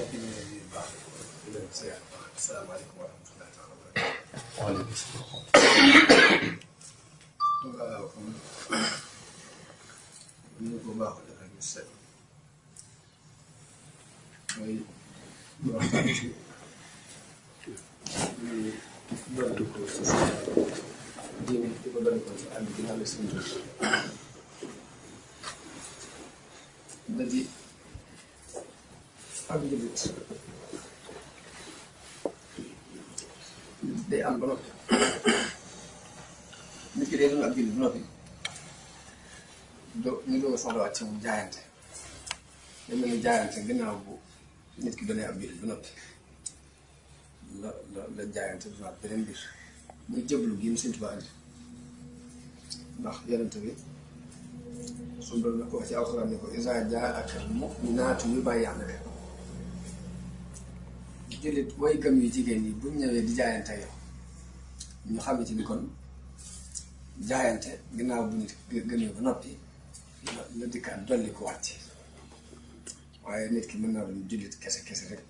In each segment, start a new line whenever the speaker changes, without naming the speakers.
mbokk yi ñu ngi leen di baax di leen ziar asalaamaaleykum wa rahmatullahi taala wa barakatuh.
waaleykum salaam.
donc comme ni ñu ko baaxoo defee ñu seet mooy waxtaan ci ñu dolli ko ci sa diine di ko dolli ko ci ànd gi yàlla suñu da di ak njëriñ day am ba noppi nit ki day doon ak jullit ba noppi ñu doog a soxlawaat ci mu jaayante day mel ni jaayante gannaaw bu nit ki doonee ab jullit ba noppi la jaayante bi waat beneen mbir muy jëblu gi mu Sëñ Tuubaa andi ndax yonent bi suñu doon na ko wax ci alxuraan ne ko izaa jaa'aka al-mu'minaatu yubaayi'naka jullit way gëm yu jigéen ñi buñ ñëwee di jaayante yow ñu xam ci ni kon jaayante ginnaaw bu nit gëmee ba noppi la dikkaat dolli ko wàcc waaye nit ki mën naa doon jullit kese kese rek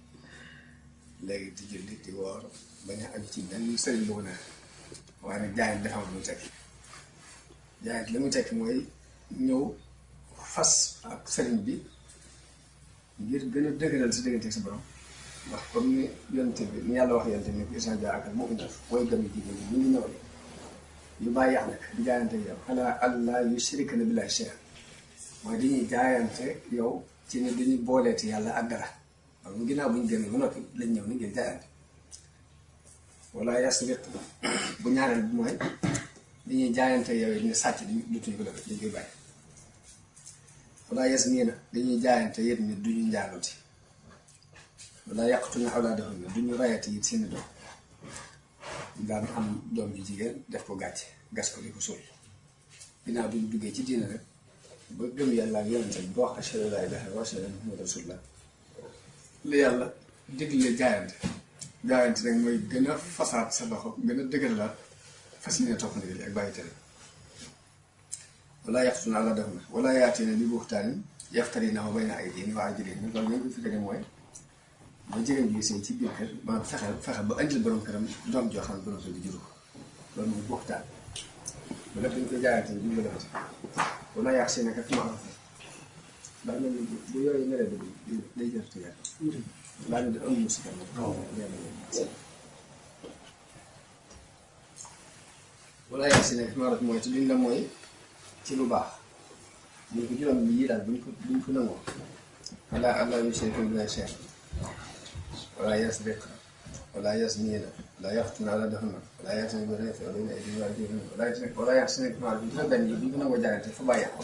léegi di jullit di woor bañ a aju ci benn sëriñ bu ko neex waaye nag jaayante dafa am lu mu tekki jaayante li mu tekki mooy ñëw fas ak sëriñ bi ngir gën a dëgëral sa diggante ak sa borom ndax comme ni yonte bi ni yàlla wax yonte ni ko isa jaaka moo ko def way gëm yi jigéen ñi ñu ngi ñëw yu bàyyi yàq nag di jaayante yow xanaa allah yushrikna billahi shay'an mooy dañuy jaayante yow ci ne dañuy booleeti yàlla ak dara waaw mu ginnaaw bu ñu gëmee ba noppi lañ ñëw ni ngir jaayante wala yasriq bu ñaareel bi mooy dañuy jaayante yow yi ne sàcc dutuñ ko def dañ koy bàyyi wala yasniina dañuy jaayante yéen ni duñu njaaloti wala yaqtulna awlaadahunna duñu rayati it seeni doom daan am doom ji jigéen def ko gàcce gas ko di ko suul ginnaaw bi ñu duggee ci diina rek ba gëm yàlla ak yonente bi ba wax ashhadu an laa ilaaha illallaah wa ashhadu anna muhammadan rasuulullaah li yàlla digle jaayante jaayante rek mooy gën a fasaat sa loxo gën a dëgëralaat fas yéene topp ndigal ak bàyyi tere wala yaqtulna awlaadahunna wala yaatiina bi buhtaanin yaftarinahu bayna aydiihim wa arjulihim loolu ñu ko fi gën mooy ba jigéen bi sëy ci biir kër maanaam fexe ba andil borom këram doom joo xam ne borom kër bi juru ko loolu mooy buxtaan ba lépp dañ koy jaayante bi ñu ko defati wala yàq si nekk ma rafet ndax mel ni bu yooyu neree dugg day jër te yàq laa ne da am musika moom wala yàq si nekk ma rafet mooy te duñ la mooy ci lu baax ñu ko juróom bi yii daal buñ ko nangoo allah yushriku billahi shay'an wala yasriq wala yasniina wala yaqtulna awlaadahunna wala ya'tiina bi rizqin bayna aydiihim wa arjulihim wala ya'siina bi ma'ruufin bu fekkee ni bu ñu nangoo jaayante fa bàyyi ak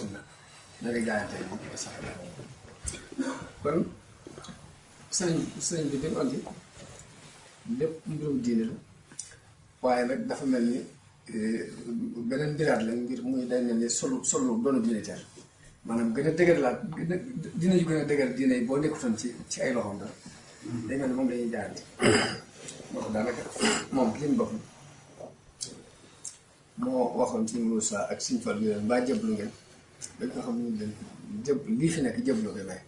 na nga jaayante bi sax kon sëriñ bi bi ñu andi lépp mbirum diine la waaye nag dafa mel ni beneen mbiraat la ngir muy day mel ni solu doonu militaire maanaam gën a dëgëralaat dina yu gën a dëgër diine yi boo nekkutoon ci ay loxoom dara day mel ni moom dañuy jaayante moo tax daanaka moom li mu bopp moo waxoon ci Moussa ak Sëñ Fall bi leen mbaa jëblu ngeen dañ ko xam ne leen jëb lii fi nekk jëbloo koy may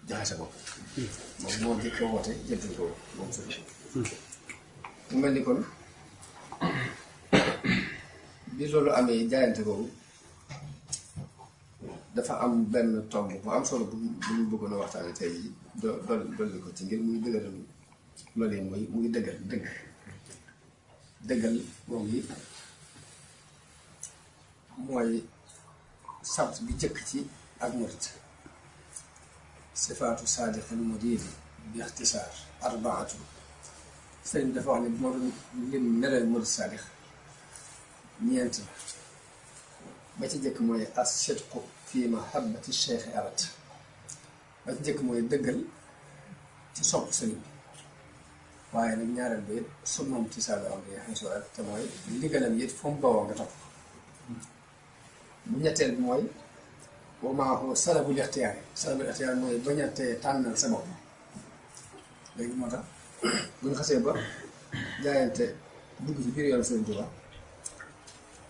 joxe sa bopp moom moo jëkk a woote jëblu ko moom su mu mel ni kon bi loolu amee jaayante boobu dafa am benn tomb bu am solo bu ñu bëggoon a waxtaane tey jii dolli ko ci ngir muy dëgëral loolu yi muy dëggal moom yi mooy sart bi jëkk ci ak murit sifaatu saadiqil muriidi bi ixtisaar arbaatu sëriñ dafa wax ne bu ma doon lim melal murit saadiq ñeent la ba ci jëkk mooy as-sidqu fii mahabbati cheikh arat ba ci jëkk mooy dëggal ci sopp sëriñ bi waaye nag ñaareel ba it summam ci saaga am bi xam ak te mooy ndigalam it fu mu bawoo nga topp bu ñetteel bi mooy wa maahu salabul ixtiyaar mooy bañ a tee tànnal sa bopp léegi moo tax bu ñu xasee ba jaayante dugg ci biir yoonu Sëriñ Tuubaa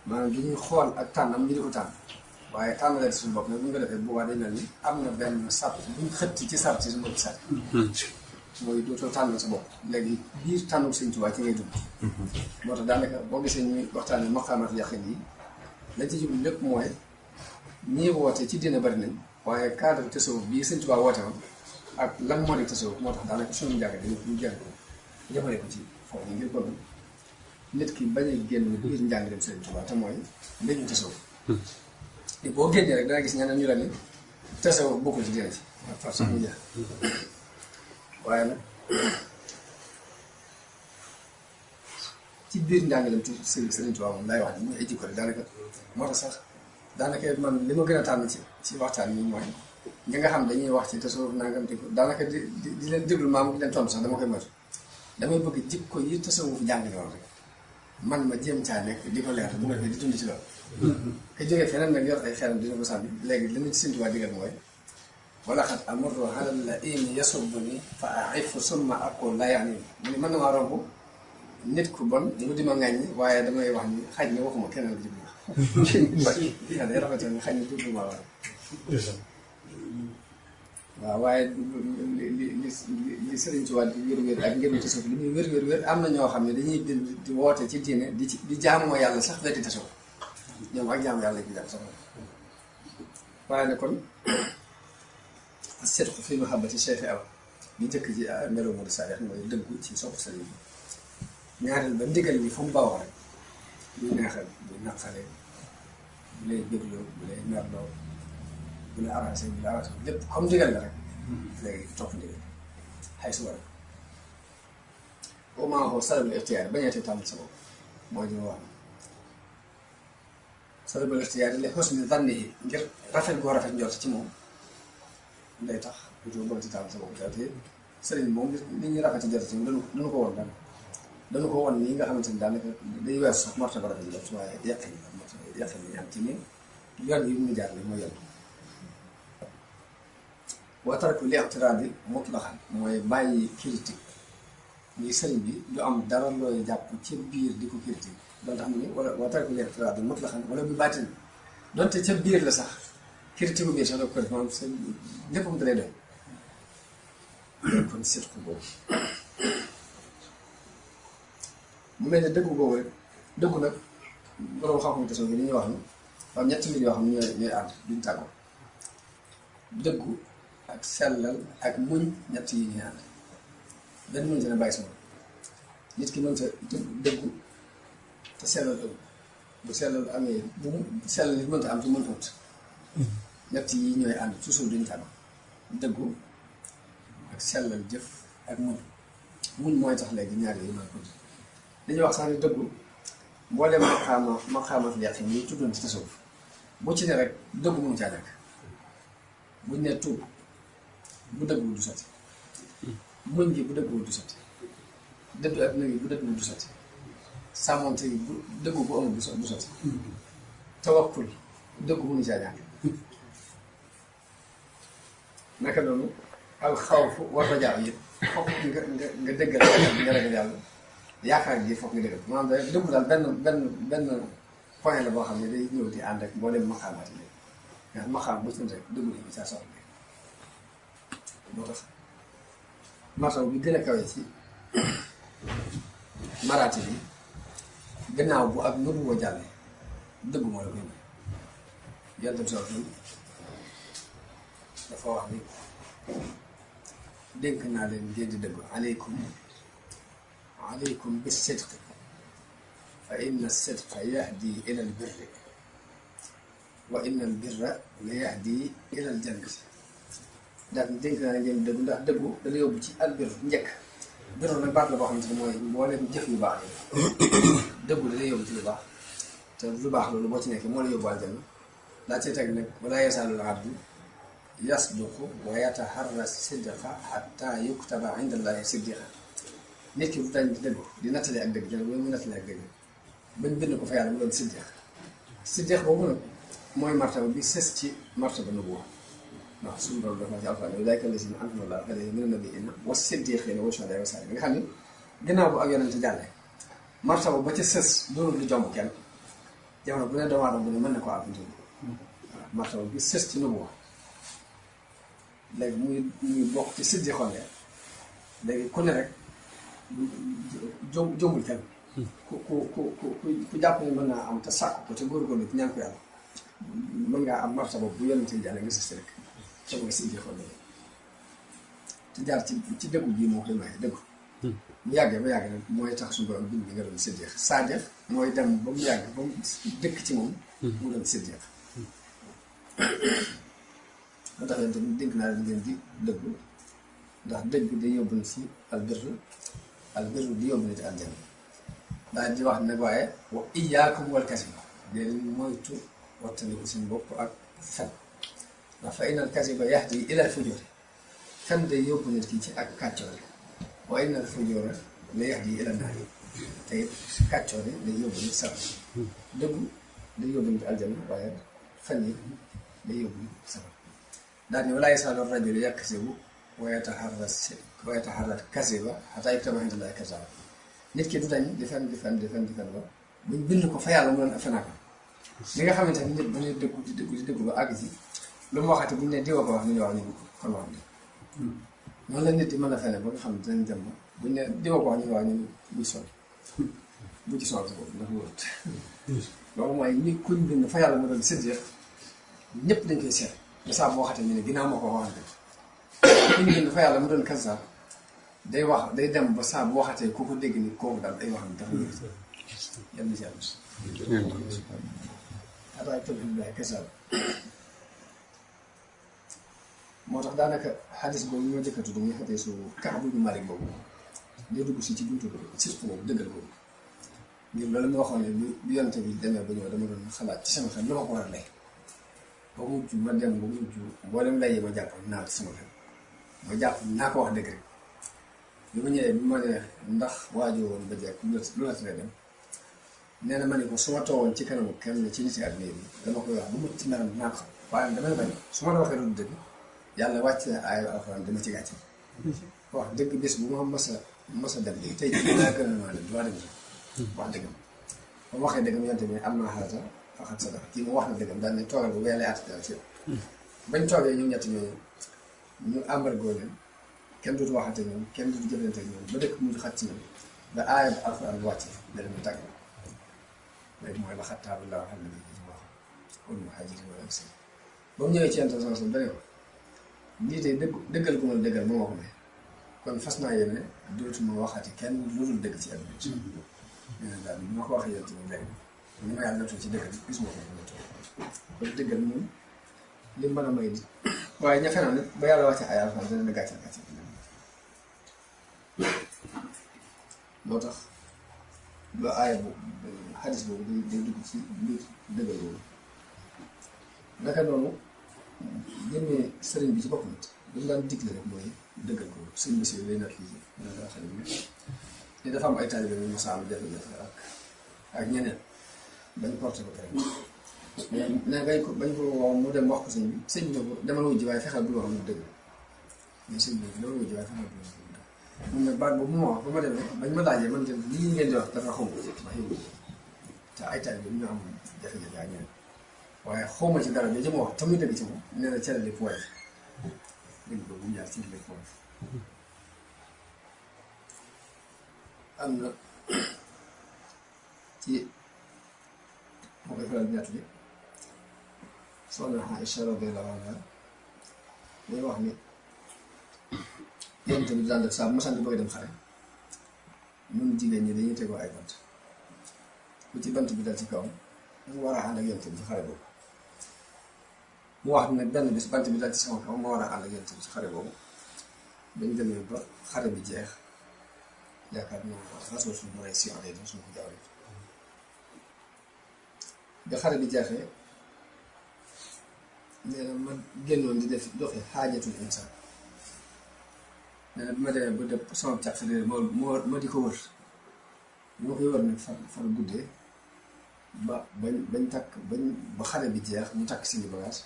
maanaam du ñuy xool ak tànnam ñu di ko tànn waaye tànnalee suñu bopp nag bu ñu ko defee bu waa day mel ni am na benn sart bu ñu xëtt ci sart si suñu bopp sart mooy dootoo tànn sa bopp léegi biir tànnu Sëñ Tuubaa ci ngay dund. moo tax daanaka boo gisee ñuy waxtaanee maqaamaat yaqin yi lañ ci jublu lépp mooy ñii woote ci dina bari nañ waaye cadre tasawuf bii Sëñ Tuubaa woote woon ak lan moo di tasawuf moo tax daanaka suñu njàng dañu jàng jëmale ko ci foofu ngir bëgg nit ki bañ a génn biir njàng dem Sëñ Tuubaa te mooy mbéyum tasawuf. te boo génnee rek danga gis ñeneen ñu la ni tasawuf bokkul ci dina ci ak far sax mu jeex waaye nag ci biir njàngaleem ci Sëriñ Tuubaa moom laay wax ni muy ay jikko rek daanaka moo tax sax daanaka man li ma gën a tànn ci waxtaan bi mooy ñi nga xam dañuy wax ci tasawuf nangam te daanaka di leen déglu maamu di leen tontu sax dama koy moytu damay bëgg jikko yi tasawuf jàngale woon rek man ma jéem caa nekk di ko leer bu nga di dund ci loolu. ka jógee feneen nag yor ay xeeram dina ko sànni léegi li ñu ci Sëriñ Tuubaa digal mooy wala xat amurru alal la ini yasubuni fa aifu summa aqul la yaani mu ni mën na maa romb nit ku bon mu di ma ŋàññi waaye damay wax ni xaj na waxuma keneen la jublu wax day rafetee ni xaj na jublu maa war waaw waaye li Sëriñ Tuubaa di wér-wér ak ngeen tasawuf li muy wér-wér am na ñoo xam ne dañuy di woote ci diine di jaamoo yàlla sax weddi tasawuf ñoom ak jaamu yàlla bi daal sax waaye ne kon sidqu fi mahabbati cheikh aw bi njëkk ji melo mu di sadex mooy dëggu ci sopp sëriñ bi ñaareel ba ndigal bi fu mu bawoo rek buy neexal buy naqaree bu lay bégloo bu lay merloo bu la arrangé bu la arrangé lépp comme ndigal la rek léegi topp ndigal xay su war au moins salabul ixtiyaar bañeete tànn sa bopp mooy li ma wax salabul ixtiyaar li husni zannihi ngir rafet goo rafet njort ci moom day tax toujours bëgg ci tànn sa bopp te sëriñ moom nit ñi rafet ci njort ci moom dañu ko woon dañu ko woon nii nga xamante ni daanaka day weesu sax martaba rafet njort waaye yàqin yi am ci ni yoon yi mu jaar li mooy yoon wa tarku li i'tiraadi mutlaqan mooy bàyyi critique muy sëriñ bi du am dara looy jàpp ci biir di ko critique doon tax mu ni wala wa tarku li i'tiraadi mutlaqan wala bi baatin donte ca biir la sax critique bu biir sax da ko def maanaam sa léppam da lay doy kon seet ko boobu mu mel ne dëggu boobu rek dëggu nag borom xam-xam tasawuf bi li ñuy wax ni am ñetti mbir yoo xam ne ñooy ànd duñ tàggoo dëggu ak sellal ak muñ ñett yi ñuy ànd benn mënta ne bàyyi sama nit ki mënta dëggu te sellal ëpp bu sellal amee bu sellal nit mënta am te mënta wut ñett yi ñooy ànd toujours duñ tàggoo dëggu ak sellal jëf ak muñ mooy tax léegi ñaar yooyu mën ko dañuy wax sax ni dëggu mbooleem maqaamaat yaqin ñuy tuddoon ci tasawuf bu ci ne rek dëggu mënu caa nekk buñ ne tuub bu dëggu du sotti muñ gi bu dëggu du sotti dëddu adduna gi bu dëggu du sotti sàmmonte gi bu dëggu bu amul du sotti tawakkul dëggu mënu caa ñàkk naka noonu al xawfu war rajaa yëpp foog nga dëggal nga ragal yàlla yaakaar gi foog nga dëggal maanaam da dëggu daal benn point la boo xam ne day ñëw di ànd ak mbooleem maqaamaat yi ndax maqaam bu ci rek dëggu lañu saa soxla moo tax martaw bi gën a kawe ci maraati bi gannaaw bu ak nëbbu boo jàllee dëggu moo la koy may yàlla tam soxla dafa wax ni dénk naa leen ngeen di dëggu aleykum bis sidqi fa inna sidqa yahdi ila al birri wa inna al birra la yahdi ila al jannati daal dénk naa leen ngeen di dëggu ndax dëggu dana yóbbu ci al birr njëkk birru nag baat la boo xamante ne mooy mbooleem jëf yu baax yi dëggu dana yóbbu ci lu baax te lu baax loolu boo ci nekkee moo la yóbbu aljanna daa cay teg nag wala yasaalu al abdu yasduqu wa yataharra sidqa hatta yuktaba inda allahi siddiqa nit ki bu dañ di dëggu di nattale ak dëgg jël mu nattale ak dëgg bañ bind ko fa yàlla mu doon siddiq boobu nag mooy martaba bi sës ci martaba nubuwa ndax suñu borom dafa ci alxuraan ulaa'ika llaziina an'ama llaahu alayhim mina nabiyyiina wa siddiqiina wa shuhadaa wa saalihiin nga xam ni gannaaw bu ak yonent jàllee martaba ba ca sës doonul lu jomb kenn jamono bu ne doomu aadama bu ne mën na ko am waaw martaba bi sës ci nubuwa léegi muy bokk ci siddiqoon léegi ku ne rek jombul kenn ku jàpp ne mën naa am te sàkk ko te góorgóorlu ci ñaan ko yàlla mën ngaa am martaba bu yonente yi jàll nga sës rek ca nga si xool te jaar ci dëggu ji moo koy maye dëggu mu yàggee ba yàgg nag mooy tax suñu borom bind nga doon séddeex saadeex mooy dem ba mu yàgg ba mu dëkk ci moom mu doon séddeex moo tax yéen tamit dénk naa leen ngeen di dëggu ndax dëgg day yóbbu na ci albirru di yóbbu na ci aljanna daal di wax nag waaye wa iyyaakum wal kasiba léegi moytu wattandiku suñu bopp ak fen ndax fa innal kasiba yahdi ilal fujuri fen day yóbbu nit ki ci ak kàccoore wa innal fujura la yahdi ilal naari te it kàccoore day yóbbu nit sax dëggu day yóbbu nit aljanna waaye fen yi day yóbbu nit sax daal ni walaa yazaalu rajulu yaksibu wa yataharra kasiba hattaa yuktaba inda llaahi kazzaaba nit ki du dañ di fen ba buñ bind ko fa yàlla mu doon fenaa ko li nga xamante ni nit bu ne dëggu ba àgg ci lu mu waxati buñ ne diwa ko wax ni ñu wax ñu kon wax ni noonu la nit di mën a fene ba nga xam ne dinañ dem ba buñ ne diwa ko wax ñu wax ñu buy sol bu ci sol sa bopp ndax wóorut loolu mooy ni kuñ bind fa yàlla mu doon séddee ñëpp dañ koy seet ba saa boo waxatee ñu ne ginnaaw moo ko waxante kuñ bind fa yàlla mu doon kaza day wax day dem ba saa bu waxatee ku ko dégg ni kooku daal ay waxam dafa wér yal na ci yàlla ataay tëbbilaay kasaab moo tax daanaka xadis boobu ñu ma jëkka tudd muy xatee su Kaab ibn Maalik boobu day dugg si ci buntu surtout boobu dëggal boobu ngir loolu mi waxoon ne bi yonte bi demee ba ñëw dama doon xalaat ci sama xel lu ma ko war a lay ba mujj ma dem ba mujj mboolem lay yi ma jàpp naa ci sama xel ma jàpp naa ko wax dëgg rek bi ma ñëwee bi ma ne ndax waajoo woon ba jekk lu la tere dem nee na ma ne ko su ma toogoon ci kanamu kenn ci nit yi àdduna yi dama koy wax bu mu ci meram naa ko xam waaye damay bañ su ma la waxee lu dëgg yàlla wàcc na aaya alxuraan dama ci gàcce wax dëgg bés bu ma mas a dem léegi tey jii daa gën a maa dem duma dem wax dëggam ba mu waxee dëggam yonte bi am naa xalata faxat sa dara kii mu wax na dëggam daal ne toogal bu yàlla àtt dara ci bañ toogee ñu ñett ñooñu ñu embargo leen kenn dootu waxate ñoom kenn dootu jëflante ak ñoom ba dëkk mu xat ci ñoom ba aaya bu alxuraan bu wàcce da leen tàgg léegi mooy la xattaabu laa xam ne bi ci wax kon mu xaajiri wala ak ba mu ñëwee ci intervention ba ne ko lii de dëggal gu ma dëggal moo ma ko may kon fas naa yéene dootuma waxati kenn lu dul dëgg ci àdduna bi nee na daal bi ma ko waxee yéen tamit léegi ni ma yàlla natoo ci dëggal gis ma ko natoo kon dëggal moom li mën a may di waaye ña fenaan nag ba yàlla wàcce ay alxuraan dana la gàccal moo tax ba aaya bu xadis boobu day dugg ci biir dëggal boobu naka noonu jëmmee sëriñ bi ci bopp nit lu mu daan digle rek mooy dëggal boobu sëriñ bi si lay nekk yi naka xale bi ne dafa am ay taalibe yu mos a am jafe-jafe ak ñeneen bañ porté ko pare mais bañ ko woo mu dem wax ko sëñ bi ne ko demal wujji waaye fexeel bul wax mu dëgg mais sëñ bi demal wujji waaye fexeel bul wax mu dëgg mun ne baat boobu mu wax ba ma demee bañ ma laajee man de lii ngeen di wax dafa xaw ma wax yëngu te ay taalibe ñu am jafe-jafe ak ñeneen waaye xawma ci dara bi ci ma wax te muy dëgg ci moom nee na cere li poye dëgg boobu ñu jaar ci li poye am na ci moo koy faral di ñett bi soxna Aïcha radiyallaahu anhaa day wax ni yéen tamit daan def saa bu ma sant bëgg dem xare ñun jigéen ñi dañuy tegoo ay bant bu ci bant bi dal ci kawam mu war a ànd ak yéen tamit ci xare boobu mu wax ne benn bis bant bi dal ci sama kaw ma war a ànd ak yéen tamit ci xare boobu dañ demee ba xare bi jeex yaakaar naa rasul suñu mën a si en réew suñu ko jaawale ba xare bi jeexee nee na ma génnoon di def doxi xaajatul insaan nee na bi ma demee ba dëpp sama càq réer moo di ko wër bi ma koy wër nag far guddee bañ takk ba xare bi jeex ñu takk suñu bagage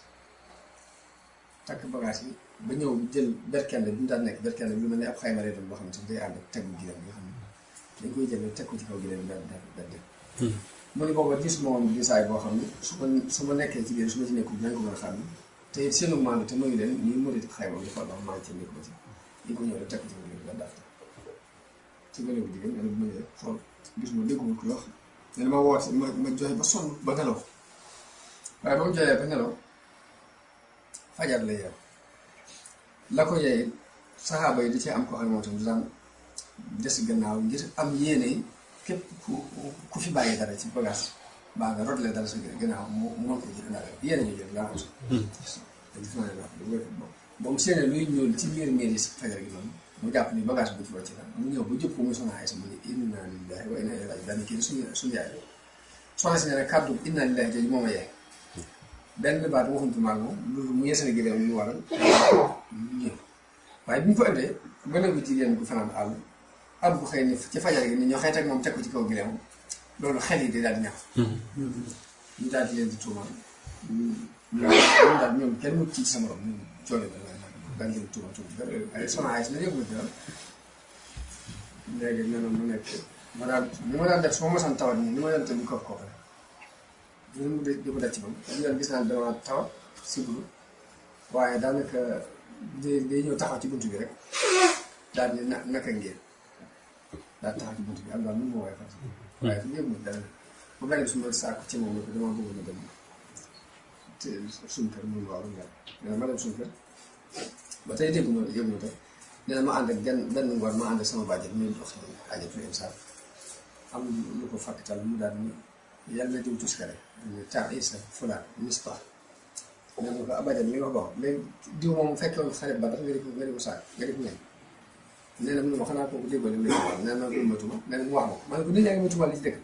yi ba ñëw jël berkende bi mu daan nekk berkende bi lu mel ne ab xayma lay doon boo xam ne day ànd ak tegu gileem bi nga xam ne dañ koy jël teg ko ci kaw gileem bi daal dem mu ne booba gis ma woon gisaay boo xam ne su ma nekkee ci biir su ma ci nekkul dinañ ko mën a xam ne te it seenu maandu te mayu leen ñuy mënati xayma bi xool maa ngi ci nekk ba ci ñu ko ñëw rek teg ko ci gëléem bi daal ci gëléem bu jigéen ne bu ma ñëwee xool gis ma dégguma ko wax ne ma woote ma joxe ba sonn ba nelaw waaye ba mu joxee ba nelaw fajar la yeew la ko yee saxaaba yi di ci am ko xam ne moom tam daan des gannaaw ngir am yéene képp ku fi bàyyi dara ci bagage baa nga rotle dara sa gannaaw mu mën ko jël ndax yéene ñu jël laa ko te gis naa ne ba mu séenee luy ñuul ci biir miir yi si fajar gi noonu mu jàpp ni bagage bu ci wàcc la mu ñëw ba jëpp ko muy soxna Aysa mu ne inna lillahi wa inna ilayhi raaji'uun daal kii suñu yaay soxna si ne rek kàddu inna lillahi jooju moom a yee benn baat waxuñu maag moom loolu mu yeesal gi dem ñu waral ñëw waaye bi ñu ko indee gën a jigéen gu fanaan àll am ko xëy ni ci fajar gi ni ñoo xëy teg moom teg ko ci kaw gileem loolu xel yi di daal di ñax ñu daal di leen di tuumal ñoom daal ñoom kenn mucc ci sa morom ñun coono bi daal di leen tuumal ay soxna Aysa na yëgu na léegi nee na mu nekk ma daan def su ma mosaan tawat nii ni ma daan tëdd koof koof rek ñun di ko def ci moom dañu gis naa ne dama tawat siblu waaye daanaka day ñëw taxaw ci buntu bi rek daal di naka ngeen daal taxaw ci buntu bi am daal nu mu woowee fàtte waaye fi yëngu dara bu benn bis ma saako ci moom ne dama bëggoon a dem te suñu kër mun waaw nee na ma dem suñu kër ba tey dégg ma yëg ma tey nee na ma ànd ak benn ngoor ma ànd ak sama bàjjen muy dox aja fi insa am lu ko fàkkital mu daal ni yàlla na diw tuskare taal isa fulaan mispa nee na ko abajan li nga ko wax léegi diw moom fekkoon xarit ba tax nga di ko saak nga di ko ñen nee na mu ne ma xanaa kooku déggoo lim la nee na ma tuuma nee na mu wax ma ne ko nit ñaa ngi ma tuumal li ci dëkk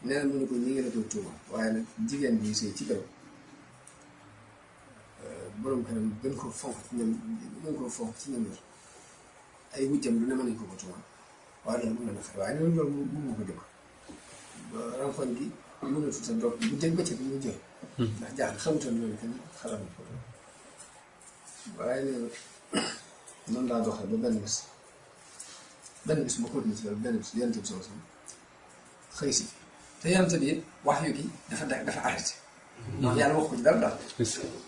nee na mu ne ko ñi ngi la koy tuuma waaye nag jigéen bi sëy ci këram borom këram gën ko fonk ci ñoom yor ay wujjam lu ne mën nañ ko ko tuumal waaye loolu mën na xëy waaye loolu mën nga ko dégg renfon gi mënatu sa doog bu dégg bëccëg mu jooy ndax jaaxle xamutoon loolu kenn xalam ko waaye nee na noonu laa doxee ba benn bis ma continué ci loolu benn bis yonent bi sama xëy si te yonent bi it wax yu gi dafa arrêté ndax yàlla wax ko ci dara daal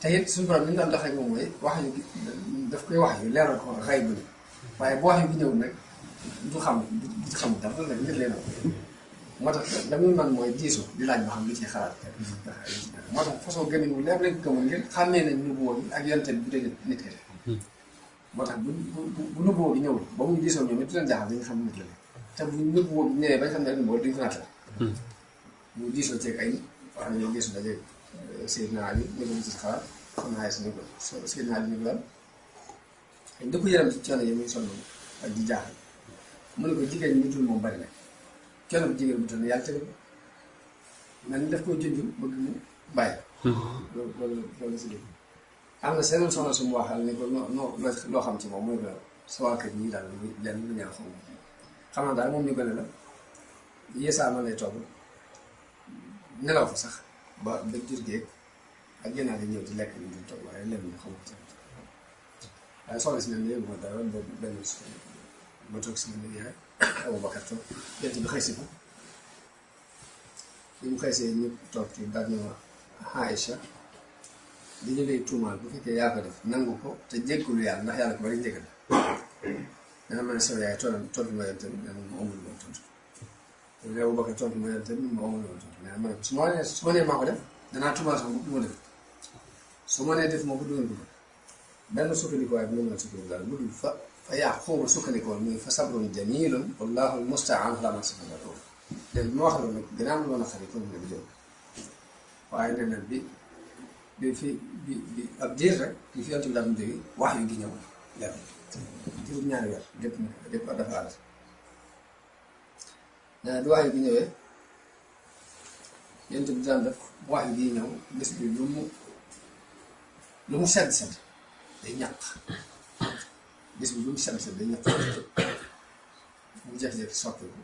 te it suñu borom li ñu daan doxee moom mooy wax yu gi daf koy wax yu leeral ko xay bu ne waaye bu wax yu gi ñëw nag du xam dara nag ngir leen moo tax la muy man mooy diisu di laaj ba xam li ciy xalaat moo tax façon gëmin wu leer lañ ko gëmoon ngir xàmmee nañ nubuwoo bi ak yonent bi bu dee nit ki moo tax bu nubuwoo bi ñëwul ba muy diisoo ñoom it du leen jaaxal dañu xam nit la te bu nubuwoo bi ñëwee bañ xam ne nubuwoo dañu ko naatale mu diisoo ceeg ay wax ne ñoo diisu dajeeg Seydina Ali ñu ko gis xalaat xam naa si ni ko Seydina Ali ñu ko daal da ko yaram ci coono yi muy sonn ak di jaaxal mu ne ko jigéen ñi dul moom bari na coono bu jigéen bu toll yàlla tëgal mel ni daf koy junj bëgg mu bàyyi loolu si dégg am na seen soxna su mu waxal ni ko loo xam ci moom mooy que sa waa kër ñii daal lenn lu ñaan xam naa daal moom ñu gën a la yeesaa ma lay togg nelaw fa sax ba jur géeg ak gànnaar yi ñëw di lekk ñu di togg waaye lenn ñu xamul ci waaye soxna si ne yëngu ma dara benn ma toog si ne yaay Aboubacar toog jant bi xëy si fa bi mu xëy see ñu toog ci daal ñu Aïcha li ñu lay tuumaal bu fekkee yaa ko def nangu ko te jéggulu yàlla ndax yàlla ko bari njëgal dana ma ne sama yaay tontu ma yoon tamit dana ma amul woon tontu te Aboubacar tontu ma yoon tamit ma amul woon tontu mais ma ne su ma nee maa ko def danaa tuumaal sama bopp du ma def su ma nee def moo ko dugal ko benn sukkandiku waaye bi ma mën a sukkandiku daal lu dul fa Yaquuba sukkandikoon muy fa sabrun jamiilun wallaahu al-musta'aan alaa maa tasifuun léegi bi ma wax loolu nag gannaaw lu ma naqari kon nga di jóg waaye nee na bi ab diir rek li fi yontu bi daal di jógee wax yu gi ñëw leer diiru ñaari weer lépp dafa àll. nee na bi wax yu gi ñëwee yontu bi daan def wax yu gi ñëw bés bi lu mu sedd day ñàkk. bis bi lu mu sedd day ñàkk mu jékki-jékki soppeeku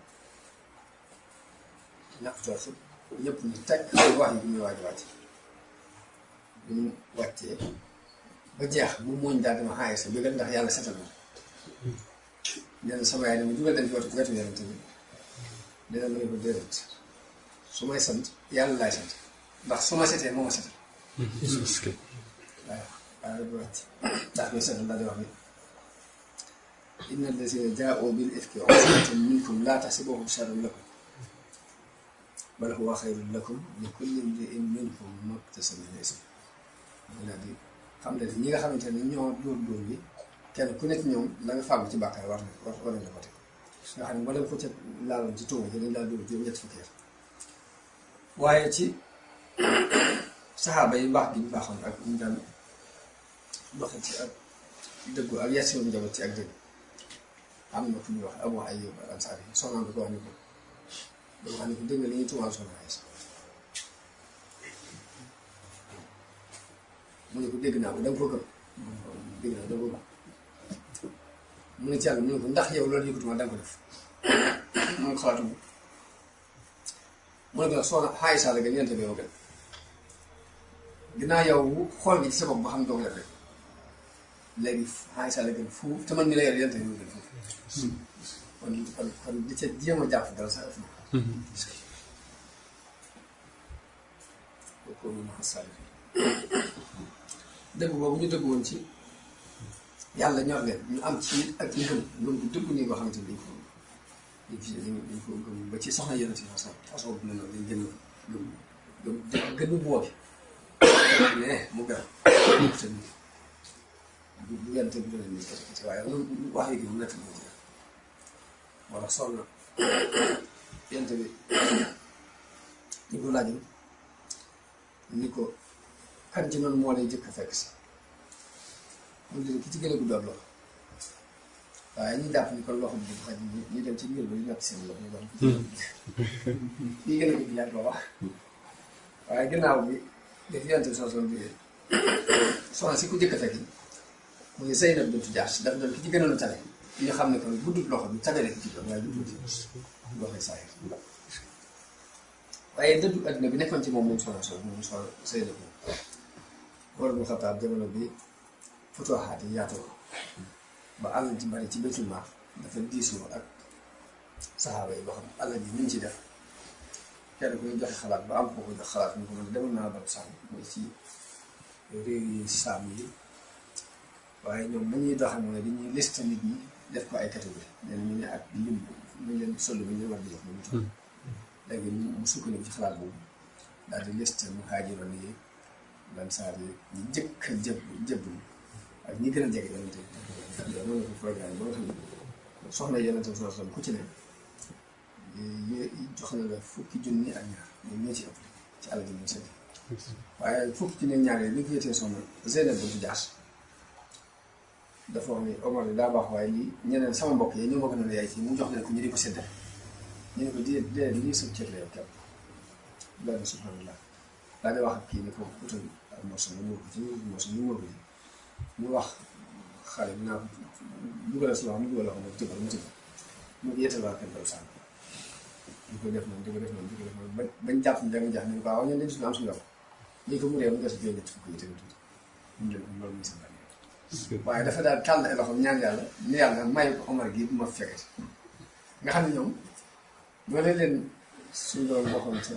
ñàkk toog ñëpp ñu teg wax yi bu muy waaj wàcc bu ñu wàccee ba jeex mu mooñ daal dama xaayee sa bëggal ndax yàlla setal na nee na sama yaay dama jugal dem ci wetu yonent bi nee na ma ne ko déedéet su may sant yàlla laay sant ndax su ma setee moo ma setal waaw waaw bu wàcc ndax may setal daal di wax ni inna allazina jaa'u bil ifki usbatun minkum laa tahsabuhu sharran lakum bal huwa xayrun lakum li kulli imri'in minhum maktasaba min ism daal di xam ne ñi nga xamante ne ñoo dóor bi kenn ku nekk ñoom la nga fàggu ci bàkkaar war na ko teg nga xam ne wala ko ca laaloon ci tuuma ji dañ laa dóor juróom-ñett fukki at waaye ci saxaaba yi baax gi ñu baaxoon ak ñu daan doxe ci ak dëggu ak yar seen njaboot ci ak dëgg am na ku ñuy wax Abu Ayyub al-Ansari soxnaam bi ko wax ni ko dama xam ne ko dégg nga li ñuy tuumaal soxna Aysa mu ne ko dégg naa ko da nga ko gëm dégg naa da nga ko gëm mu ne ci yàlla mu ne ko ndax yow loolu yëkkatuma da nga ko def mu ne ko xalaatu mu ne ko soxna Aysa la gën yente bi yow gën ginnaaw yow xool gi ci sa bopp ba xam doo ko def rek léegi Aysa la gën fuuf te man mi la yor yente bi gën fuuf kon di ca jéem a jàpp dara sax kooku moom xasaale dëgg boobu ñu dëgg woon ci yàlla ñor leen ñu am ci ak ñu gëm loolu bu dëgg nii nga xamante ni dañ ko gëm ba ci soxna yonent yi façon bu ne noonu dañ gën a boobi ne mu gën bu yente bi doon nii kese waaye loolu wax yi gi mu nekk nii moo tax sol na yent bi ñu ko laajul ni ko kan ci noonu moo lay jëkk a fekk si mu ne ki ci gën a gudd ab loxo waaye ñu jàpp ni kon loxo bi xaj ñu dem ci mbir ba ñu natt seen loxo ñu doon kii gën a gudd yàgg wax waaye gannaaw bi daf yent bi sosoon bi soxna si ku jëkk a fekk mu ngi Zeynab bintu Jahsh daf doon ki ci gënoon a tane ñu xam ne kon guddut loxo bi tabale ko ci doon waaye guddut loxoy saahir waaye dëddu adduna bi nekkoon ci moom moom soxna Zeynab Umar ibn Xattaab jamono bi futuhaat yi yaatoo ba àll ji bari ci Baytul Maal dafa diisoo ak saxaaba yi boo xam àll ji ñu ci def kenn koy joxe xalaat ba am ko ko jox xalaat ñu ko mën demal naa barab saam mooy ci réew yi saam yi waaye ñoom nañuy doxee mooy dañuy liste nit ñi def ko ay catégorie nee ñu ne ak lim ñu leen solo bi ñu war di jox ñu toll léegi mu sukkandiku ci xalaat boobu daal di liste muhaajiroon yi lansaar yi ñu njëkk a jëbb ak ñi gën a jege yonente bi noonu la ko programme ba nga xam ne soxna yonente bi sallallahu alayhi wasallam ku ci ne jox na la fukki junni ak ñaar ñoom ñoo ci ëpp ci àll bi ñu sëñ waaye fukki junni ak ñaar yi li ko yëtee soxna Zeynab bintu Jahsh dafa wax ni Omar daa baax waaye lii ñeneen sama mbokk yi ñoo ma gën a yaay ci mu jox leen ko ñu di ko séddale ñu ne ko dee lii sa cër la yow képp daal di subhanallah daal di wax ak kii ni ko utal ak morso mu muur ko ci morso mu muur ko ci mu wax xale bi naa ko dugalal si wax mu dugal wax mu tëbal mu tëbal mu ko yettal waa kër daw sànq di ko def noonu di ko def noonu di ko def noonu bañ jàpp ni danga jax ne ko waaw ñun dañ suñu am suñu yow ñu ko muree mu des juróom ñett fukk yi tamit tuuti mu leen ko loolu muy sa waaye dafa daal tàll ay loxoom ñaan yàlla ni yàlla may ko Omar gi bu ma fekkati nga xam ne ñoom ñoo leen suñu doon waxoon sa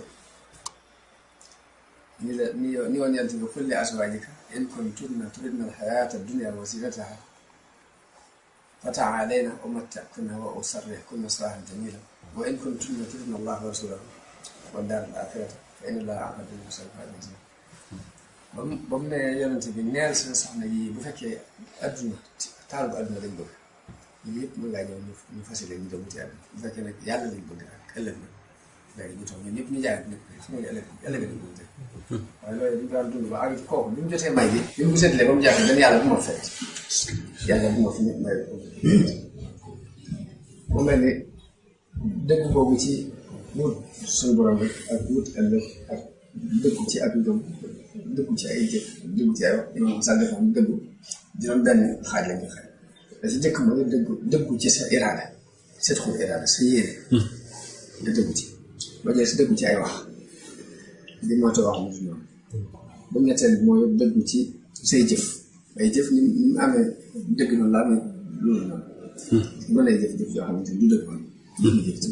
ni la ni woon yant bi kulli azwaajika in kuntunna turidna al-hayaata ad-dunya wa zinataha fata'aalayna umatti'kunna wa usarrihkunna sarahan jamiilan wa in kuntunna turidna Allaha wa rasuulahu wad daara al-aaxirata fa inna Allaha a'adda lil-muhsinaati ba mu ne yonente bi neel seen soxna yii bu fekkee adduna taal bu adduna lañ bëgg ñu yëpp mën ngaa ñëw ñu fasile ñu dem ci àdduna bu fekkee nag yàlla lañ bëgg ak ëllëg na léegi ñu toog ñun ñëpp ñu jaay nag xam nga ne ëllëg lañ bëgg waaye loolu dañu daan dund ba ak kooku bi mu jotee may bi bi mu ko seetlee ba mu jàpp dañ yàlla bu ma fekk yàlla bu ma fi ñëpp may mu mel ni dëgg boobu ci wut suñu borom rek ak wut ëllëg ak dëggu ci ak ngëm dëggu ci ay jëf dëggu ci ay wax imam Sall dafa am dëggu juróom benn xaaj la ñuy xaaj da ci jëkk mooy dëggu ci sa iraada setxul iraada sa yéene nga dëggu ci ba jël si dëggu ci ay wax li moytu wax mu noonu ba mu ñetteel bi mooy dëggu ci say jëf ay jëf ni mu amee dëgg noonu la amee loolu noonu mën lay jëf yoo xamante ni du dëgg woon jëf ci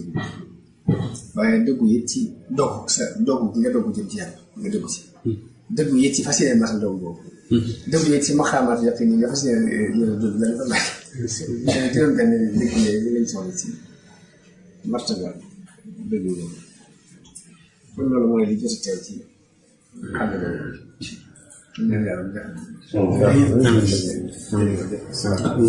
waaye dëggu it ci dogu sa dogu gi nga dogu jëm ci yàlla nga dëggu ci dëggu yëg ci fas yéene matal doom boobu. dëggu yëg ci maxaamaat yàq ni nga fas yéene yéene dund la dafa laaj. juróom benn dëgg ne li lañ soxla ci martaba dëggu boobu. kon loolu mooy li jot a teew ci àll boobu. ñu ne yàlla mu